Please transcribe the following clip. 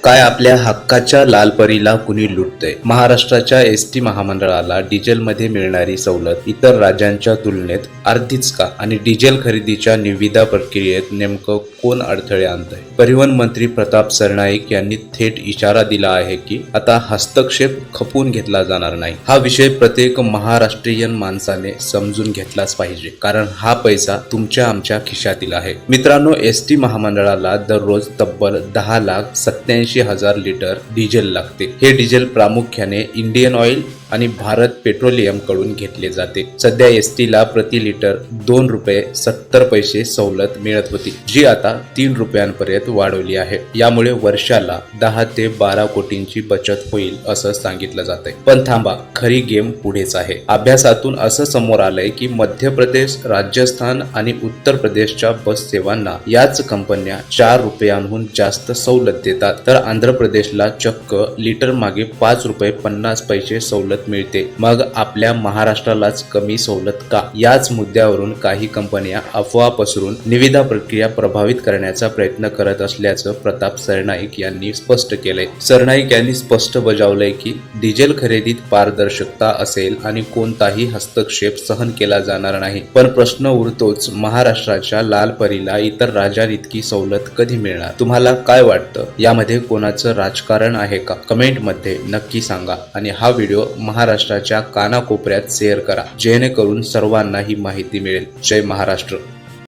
काय आपल्या हक्काच्या लालपरीला कुणी लुटतंय? महाराष्ट्राच्या एसटी महामंडळाला डिझेलमध्ये मिळणारी सवलत इतर राज्यांच्या तुलनेत अर्धीच का? आणि डिझेल खरेदीच्या निविदा प्रक्रियेत नेमकं कोण अडथळे आणतंय? परिवहन मंत्री प्रताप सरनाईक यांनी थेट इशारा दिला आहे की आता हस्तक्षेप खपवून घेतला जाणार नाही. हा विषय प्रत्येक महाराष्ट्रीयन माणसाने समजून घेतलाच पाहिजे, कारण हा पैसा तुमच्या आमच्या खिशातील आहे. मित्रांनो, एसटी महामंडळाला दररोज तब्बल 10,87,000 लिटर डिझेल लागते. हे डिझेल प्रामुख्याने इंडियन ऑइल आणि भारत पेट्रोलियम कडून घेतले जाते. सध्या एसटीला प्रति लिटर 2 रुपये 70 पैसे सवलत मिळत होती, जी आता 3 रुपयांपर्यंत वाढवली आहे. यामुळे वर्षाला 10 ते 12 कोटींची बचत होईल असं सांगितलं जातंय. पण थांबा, खरी गेम पुढेच आहे. अभ्यासातून असं समोर आलंय की मध्य प्रदेश, राजस्थान आणि उत्तर प्रदेशच्या बस सेवांना याच कंपन्या 4 रुपयांहून जास्त सवलत देतात, तर आंध्र प्रदेशला चक्क लिटर मागे 5 रुपये 50 पैसे सवलत मिळते. मग आपल्या महाराष्ट्रालाच कमी सवलत का? याच मुद्द्यावरून काही कंपन्या अफवा पसरून निविदा प्रक्रिया प्रभावित करण्याचा प्रयत्न करत असल्याचं प्रताप सरनाईक यांनी स्पष्ट केलंय. सरनाईक यांनी स्पष्ट बजावलंय की डिझेल खरेदीत पारदर्शकता असेल आणि कोणताही हस्तक्षेप सहन केला जाणार नाही. पण प्रश्न उरतोच, महाराष्ट्राच्या लालपरीला इतर राज्यांइतकी सवलत कधी मिळणार? तुम्हाला काय वाटतं? यामध्ये कोणाचं राजकारण आहे का? कमेंटमध्ये नक्की सांगा आणि हा व्हिडिओ महाराष्ट्राच्या कानाकोपऱ्यात शेअर करा, जेणेकरून सर्वांना ही माहिती मिळेल. जय महाराष्ट्र.